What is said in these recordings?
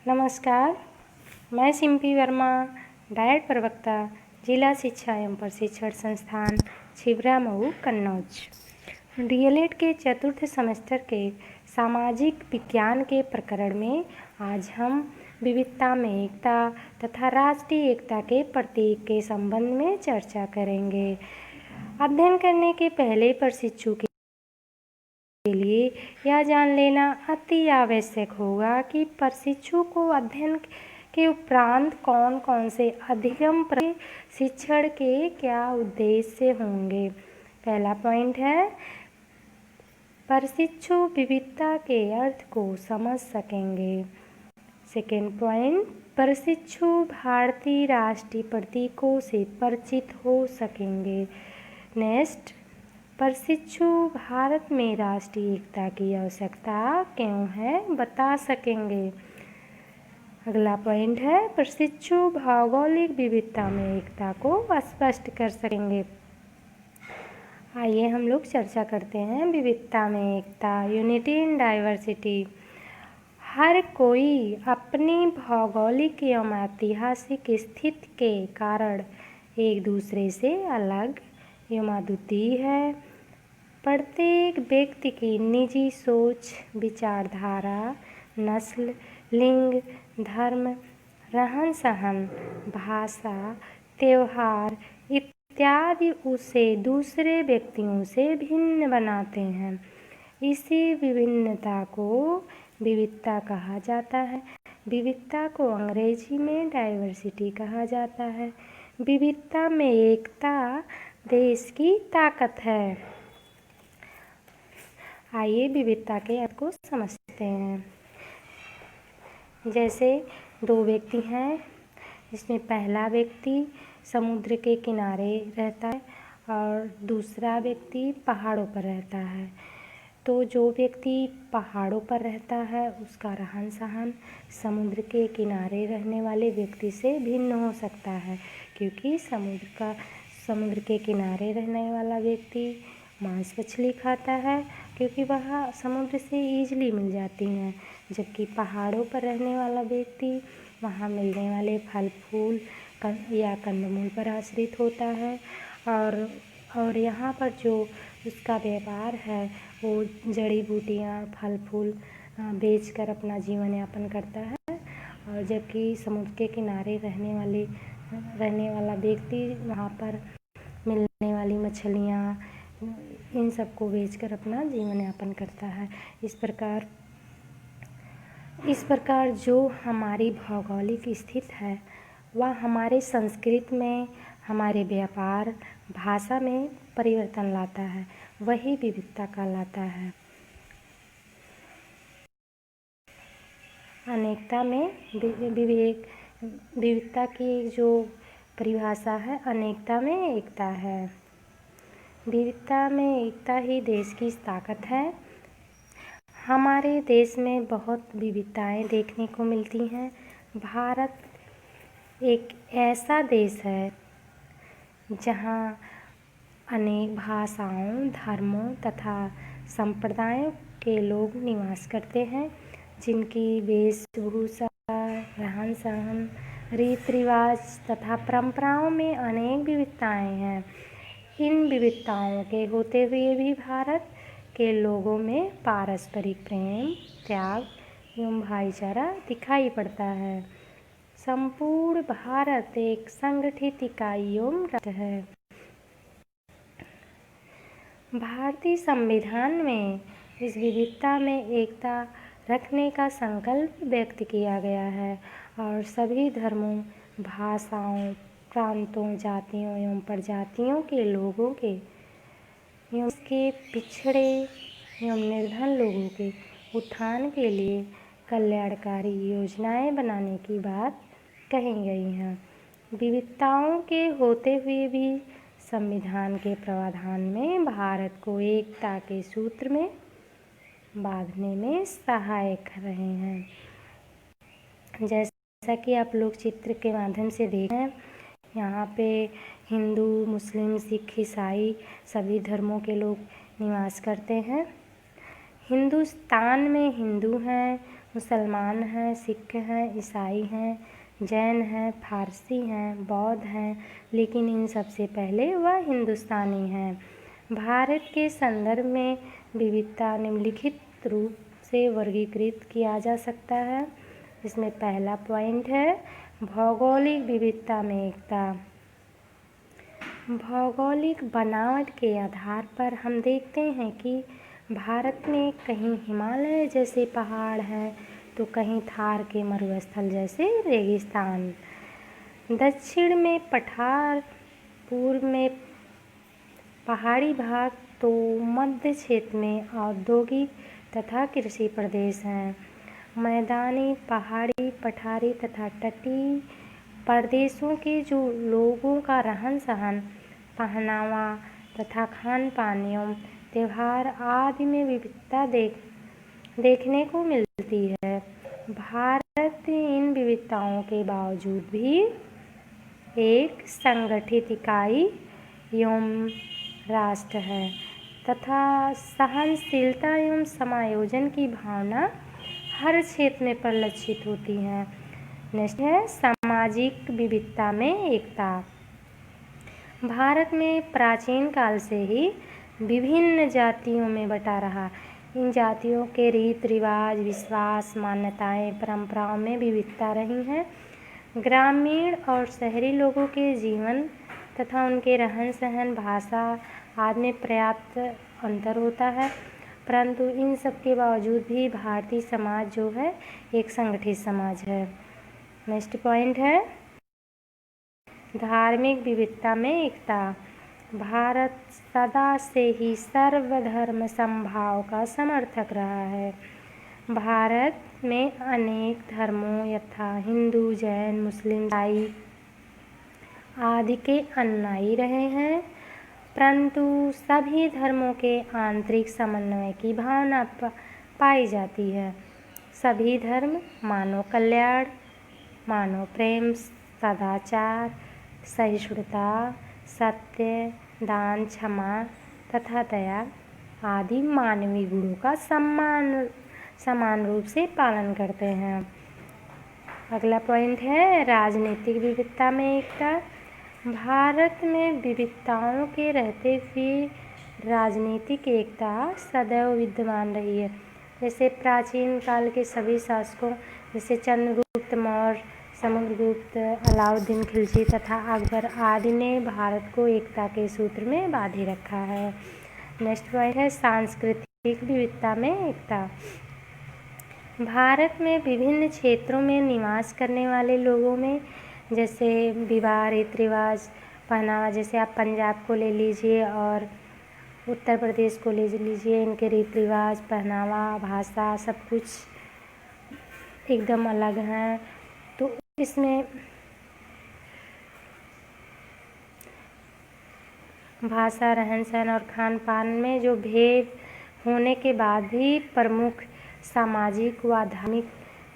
नमस्कार, मैं सिम्पी वर्मा, डायट प्रवक्ता, जिला शिक्षा एवं प्रशिक्षण संस्थान छिबरा मऊ कन्नौज। डीएलएड के चतुर्थ सेमेस्टर के सामाजिक विज्ञान के प्रकरण में आज हम विविधता में एकता तथा राष्ट्रीय एकता के प्रतीक के संबंध में चर्चा करेंगे। अध्ययन करने के पहले प्रशिक्षु के लिए यह जान लेना अति आवश्यक होगा कि प्रशिक्षु को अध्ययन के उपरांत कौन कौन से अधिगम प्रशिक्षण के क्या उद्देश्य होंगे। पहला पॉइंट है, प्रशिक्षु विविधता के अर्थ को समझ सकेंगे। सेकेंड पॉइंट, प्रशिक्षु भारतीय राष्ट्रीय प्रतीकों से परिचित हो सकेंगे। नेक्स्ट, प्रशिक्षु भारत में राष्ट्रीय एकता की आवश्यकता क्यों है बता सकेंगे। अगला पॉइंट है, प्रशिक्षु भौगोलिक विविधता में एकता को स्पष्ट कर सकेंगे। आइए हम लोग चर्चा करते हैं विविधता में एकता, यूनिटी इन डाइवर्सिटी। हर कोई अपनी भौगोलिक एवं ऐतिहासिक स्थिति के कारण एक दूसरे से अलग एवं अद्वितीय है। प्रत्येक व्यक्ति की निजी सोच, विचारधारा, नस्ल, लिंग, धर्म, रहन सहन, भाषा, त्यौहार इत्यादि उसे दूसरे व्यक्तियों से भिन्न बनाते हैं। इसी विभिन्नता को विविधता कहा जाता है। विविधता को अंग्रेजी में डाइवर्सिटी कहा जाता है। विविधता में एकता देश की ताकत है। आइए विविधता के अर्थ को समझते हैं। जैसे दो व्यक्ति हैं, जिसमें पहला व्यक्ति समुद्र के किनारे रहता है और दूसरा व्यक्ति पहाड़ों पर रहता है। तो जो व्यक्ति पहाड़ों पर रहता है उसका रहन सहन समुद्र के किनारे रहने वाले व्यक्ति से भिन्न हो सकता है, क्योंकि समुद्र के किनारे रहने वाला व्यक्ति मांस मछली खाता है, क्योंकि वह समुद्र से ईजिली मिल जाती हैं। जबकि पहाड़ों पर रहने वाला व्यक्ति वहाँ मिलने वाले फल फूल या कंदमूल पर आश्रित होता है और यहाँ पर जो उसका व्यापार है वो जड़ी बूटियाँ फल फूल बेचकर अपना जीवन यापन करता है। और जबकि समुद्र के किनारे रहने वाला व्यक्ति वहाँ पर मिलने वाली मछलियाँ इन सबको बेचकर अपना जीवन यापन करता है। इस प्रकार जो हमारी भौगोलिक स्थिति है वह हमारे संस्कृति में, हमारे व्यापार, भाषा में परिवर्तन लाता है, वही विविधता कहलाता है। अनेकता में विविधता की जो परिभाषा है, अनेकता में एकता है। विविधता में एकता ही देश की ताकत है। हमारे देश में बहुत विविधताएं देखने को मिलती हैं। भारत एक ऐसा देश है जहाँ अनेक भाषाओं, धर्मों तथा संप्रदायों के लोग निवास करते हैं, जिनकी वेशभूषा, रहन सहन, रीति रिवाज तथा परंपराओं में अनेक विविधताएं हैं। इन विविधताओं के होते हुए भी भारत के लोगों में पारस्परिक प्रेम, त्याग एवं भाईचारा दिखाई पड़ता है। संपूर्ण भारत एक संगठित इकाई एवं राष्ट्र है। भारतीय संविधान में इस विविधता में एकता रखने का संकल्प व्यक्त किया गया है और सभी धर्मों, भाषाओं, प्रांतों, जातियों एवं प्रजातियों के लोगों के एवं के पिछड़े एवं निर्धन लोगों के उत्थान के लिए कल्याणकारी योजनाएं बनाने की बात कही गई हैं। विविधताओं के होते हुए भी संविधान के प्रावधान में भारत को एकता के सूत्र में बांधने में सहायक रहे हैं। जैसा कि आप लोग चित्र के माध्यम से देख रहे हैं, यहाँ पे हिंदू, मुस्लिम, सिख, ईसाई सभी धर्मों के लोग निवास करते हैं। हिंदुस्तान में हिंदू हैं, मुसलमान हैं, सिख हैं, ईसाई हैं, जैन हैं, फारसी हैं, बौद्ध हैं, लेकिन इन सबसे पहले वह हिंदुस्तानी हैं। भारत के संदर्भ में विविधता निम्नलिखित रूप से वर्गीकृत किया जा सकता है। इसमें पहला पॉइंट है भौगोलिक विविधता में एकता। भौगोलिक बनावट के आधार पर हम देखते हैं कि भारत में कहीं हिमालय जैसे पहाड़ हैं तो कहीं थार के मरुस्थल जैसे रेगिस्तान, दक्षिण में पठार, पूर्व में पहाड़ी भाग, तो मध्य क्षेत्र में औद्योगिक तथा कृषि प्रदेश हैं। मैदानी, पहाड़ी, पठारी तथा तटीय प्रदेशों के जो लोगों का रहन सहन, पहनावा तथा खान पान एवं त्यौहार आदि में विविधता देखने को मिलती है। भारत इन विविधताओं के बावजूद भी एक संगठित इकाई एवं राष्ट्र है तथा सहनशीलता एवं समायोजन की भावना हर क्षेत्र में परिलक्षित होती है। नेक्स्ट है सामाजिक विविधता में एकता। भारत में प्राचीन काल से ही विभिन्न जातियों में बटा रहा। इन जातियों के रीति रिवाज, विश्वास, मान्यताएं, परंपराओं में विविधता रही हैं। ग्रामीण और शहरी लोगों के जीवन तथा उनके रहन सहन, भाषा आदि में पर्याप्त अंतर होता है, परंतु इन सब के बावजूद भी भारतीय समाज जो है एक संगठित समाज है। नेक्स्ट पॉइंट है धार्मिक विविधता में एकता। भारत सदा से ही सर्वधर्म समभाव का समर्थक रहा है। भारत में अनेक धर्मों यथा हिंदू, जैन, मुस्लिम, ईसाई आदि के अनुयायी रहे हैं, परंतु सभी धर्मों के आंतरिक समन्वय की भावना पाई जाती है। सभी धर्म मानव कल्याण, मानव प्रेम, सदाचार, सहिष्णुता, सत्य, दान, क्षमा तथा दया आदि मानवीय गुणों का समान रूप से पालन करते हैं। अगला पॉइंट है राजनीतिक विविधता में एकता। भारत में विविधताओं के रहते हुए राजनीतिक एकता सदैव विद्यमान रही है। जैसे प्राचीन काल के सभी शासकों जैसे चंद्रगुप्त मौर्य, समुद्रगुप्त, अलाउद्दीन खिलजी तथा अकबर आदि ने भारत को एकता के सूत्र में बांधे रखा है। नेक्स्ट पॉइंट है सांस्कृतिक विविधता में एकता। भारत में विभिन्न क्षेत्रों में निवास करने वाले लोगों में जैसे विवाह, रीति रिवाज, पहनावा, जैसे आप पंजाब को ले लीजिए और उत्तर प्रदेश को ले लीजिए, इनके रीति रिवाज, पहनावा, भाषा सब कुछ एकदम अलग हैं। तो इसमें भाषा, रहन सहन और खान पान में जो भेद होने के बाद भी प्रमुख सामाजिक व धार्मिक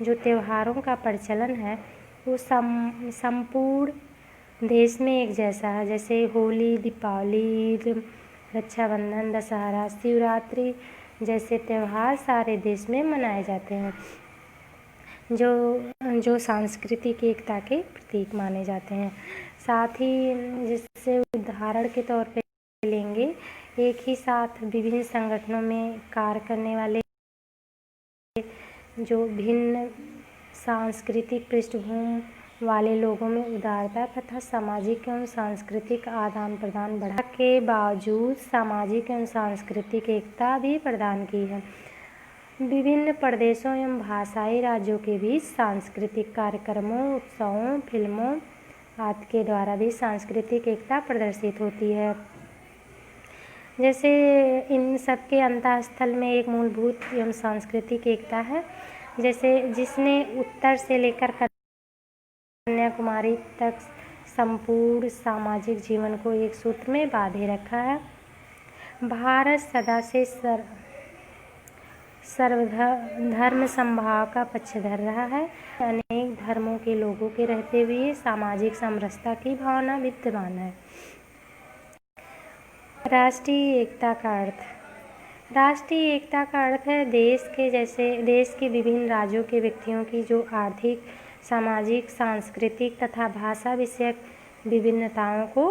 जो त्योहारों का प्रचलन है वो संपूर्ण देश में एक जैसा है। जैसे होली, दीपावली, रक्षाबंधन, दशहरा, शिवरात्रि जैसे त्यौहार सारे देश में मनाए जाते हैं जो सांस्कृतिक एकता के प्रतीक माने जाते हैं। साथ ही जिससे उदाहरण के तौर पे लेंगे, एक ही साथ विभिन्न संगठनों में कार्य करने वाले जो भिन्न सांस्कृतिक पृष्ठभूमि वाले लोगों में उदारता तथा सामाजिक एवं सांस्कृतिक आदान प्रदान बढ़ा के बावजूद सामाजिक एवं सांस्कृतिक एकता भी प्रदान की है। विभिन्न प्रदेशों एवं भाषाई राज्यों के बीच सांस्कृतिक कार्यक्रमों, उत्सवों, फिल्मों आदि के द्वारा भी सांस्कृतिक एकता प्रदर्शित होती है। जैसे इन सब के अंतःस्थल में एक मूलभूत एवं सांस्कृतिक एकता है, जैसे जिसने उत्तर से लेकर कन्याकुमारी तक संपूर्ण सामाजिक जीवन को एक सूत्र में बांधे रखा है। भारत सदा से सर्वधर्म समभाव का पक्षधर रहा है। अनेक धर्मों के लोगों के रहते हुए सामाजिक समरसता की भावना विद्यमान है। राष्ट्रीय एकता का अर्थ। राष्ट्रीय एकता का अर्थ है देश के विभिन्न राज्यों के व्यक्तियों की जो आर्थिक, सामाजिक, सांस्कृतिक तथा भाषा विषयक विभिन्नताओं को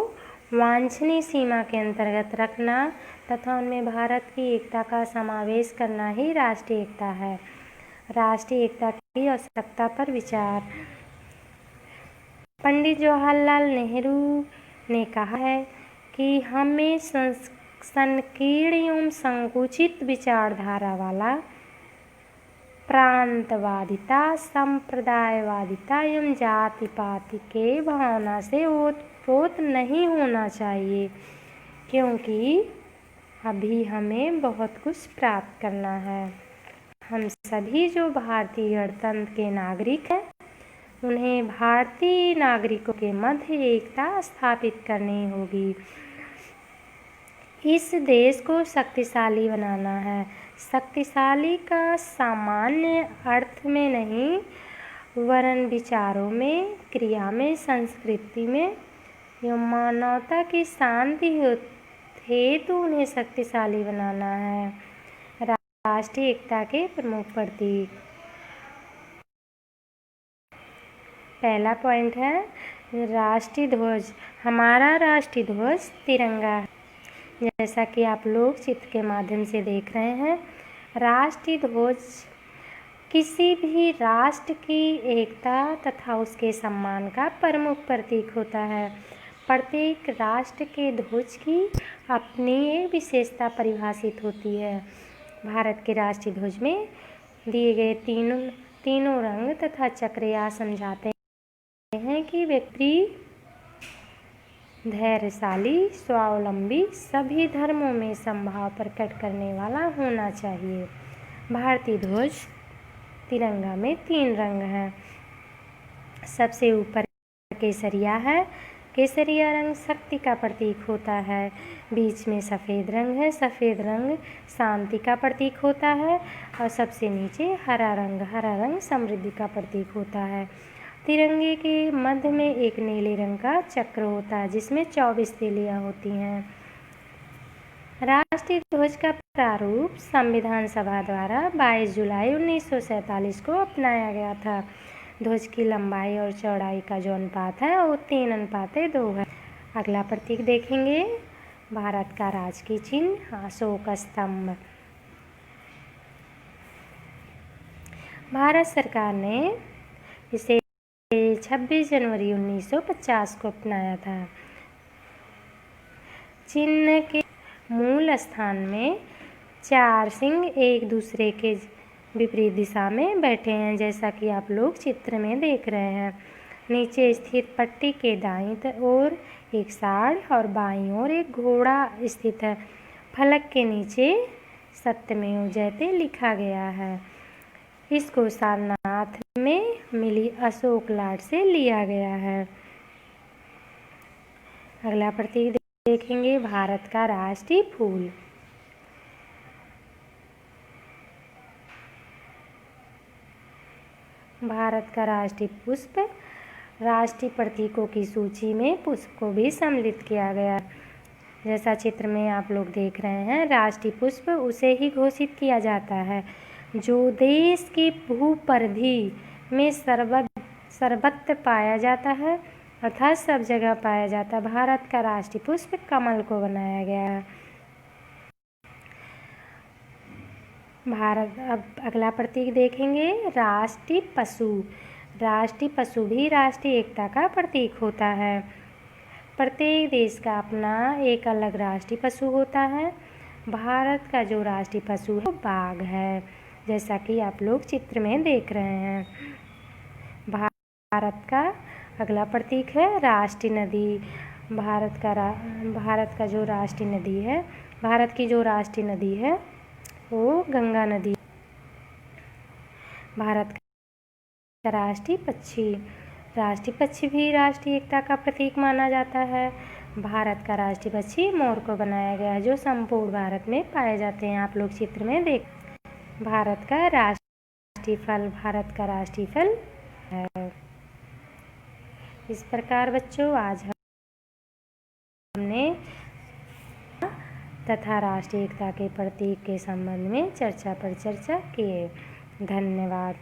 वांछनीय सीमा के अंतर्गत रखना तथा उनमें भारत की एकता का समावेश करना ही राष्ट्रीय एकता है। राष्ट्रीय एकता की आवश्यकता पर विचार। पंडित जवाहरलाल नेहरू ने कहा है कि हमें संकीर्ण एवं संकुचित विचारधारा वाला, प्रांतवादिता, संप्रदायवादिता एवं जाति पाति के भावना से ओतप्रोत नहीं होना चाहिए, क्योंकि अभी हमें बहुत कुछ प्राप्त करना है। हम सभी जो भारतीय गणतंत्र के नागरिक हैं, उन्हें भारतीय नागरिकों के मध्य एकता स्थापित करनी होगी। इस देश को शक्तिशाली बनाना है। शक्तिशाली का सामान्य अर्थ में नहीं, वरन विचारों में, क्रिया में, संस्कृति में एवं मानवता की शांति हेतु उन्हें शक्तिशाली बनाना है। राष्ट्रीय एकता के प्रमुख प्रतीक। पहला पॉइंट है राष्ट्रीय ध्वज। हमारा राष्ट्रीय ध्वज तिरंगा है, जैसा कि आप लोग चित्र के माध्यम से देख रहे हैं। राष्ट्रीय ध्वज किसी भी राष्ट्र की एकता तथा उसके सम्मान का प्रमुख प्रतीक होता है। प्रत्येक राष्ट्र के ध्वज की अपनी एक विशेषता परिभाषित होती है। भारत के राष्ट्रीय ध्वज में दिए गए तीनों रंग तथा चक्र यह समझाते हैं कि व्यक्ति धैर्यशाली, स्वावलंबी, सभी धर्मों में समभाव प्रकट करने वाला होना चाहिए। भारतीय ध्वज तिरंगा में 3 रंग हैं। सबसे ऊपर केसरिया है। केसरिया रंग शक्ति का प्रतीक होता है। बीच में सफ़ेद रंग है। सफ़ेद रंग शांति का प्रतीक होता है। और सबसे नीचे हरा रंग समृद्धि का प्रतीक होता है। तिरंगे के मध्य में एक नीले रंग का चक्र होता है, जिसमें 24 तीलियां होती हैं। राष्ट्रीय ध्वज का प्रारूप संविधान सभा द्वारा 22 जुलाई 1947 को अपनाया गया था। ध्वज की लंबाई और चौड़ाई का जो अनुपात है वो 3:2 है। अगला प्रतीक देखेंगे, भारत का राजकीय चिन्ह अशोक स्तंभ। भारत सरकार ने इसे 26 जनवरी 1950 को अपनाया था। चिन्ह के मूल स्थान में 4 सिंह एक दूसरे के विपरीत दिशा में बैठे हैं, जैसा कि आप लोग चित्र में देख रहे हैं। नीचे स्थित पट्टी के दाईं ओर एक सांड और बाईं ओर एक घोड़ा स्थित है। फलक के नीचे सत्यमेव जयते लिखा गया है। इसको सारनाथ में मिली अशोक लाट से लिया गया है। अगला प्रतीक देखेंगे, भारत का राष्ट्रीय फूल। भारत का राष्ट्रीय पुष्प। राष्ट्रीय प्रतीकों की सूची में पुष्प को भी सम्मिलित किया गया। जैसा चित्र में आप लोग देख रहे हैं, राष्ट्रीय पुष्प उसे ही घोषित किया जाता है जो देश की भूपरिधि में सर्वत्र पाया जाता है, अर्थात सब जगह पाया जाता है। भारत का राष्ट्रीय पुष्प कमल को बनाया गया है। अब अगला प्रतीक देखेंगे, राष्ट्रीय पशु। राष्ट्रीय पशु भी राष्ट्रीय एकता का प्रतीक होता है। प्रत्येक देश का अपना एक अलग राष्ट्रीय पशु होता है। भारत का जो राष्ट्रीय पशु है वो बाघ है, जैसा कि आप लोग चित्र में देख रहे हैं। भारत का अगला प्रतीक है राष्ट्रीय नदी। भारत की जो राष्ट्रीय नदी है वो गंगा नदी। भारत का राष्ट्रीय पक्षी भी राष्ट्रीय एकता का प्रतीक माना जाता है। भारत का राष्ट्रीय पक्षी मोर को बनाया गया है, जो संपूर्ण भारत में पाए जाते हैं। आप लोग चित्र में देख। भारत का राष्ट्रीय फल है। इस प्रकार बच्चों आज हमने तथा राष्ट्रीय एकता के प्रतीक के संबंध में चर्चा पर चर्चा किए। धन्यवाद।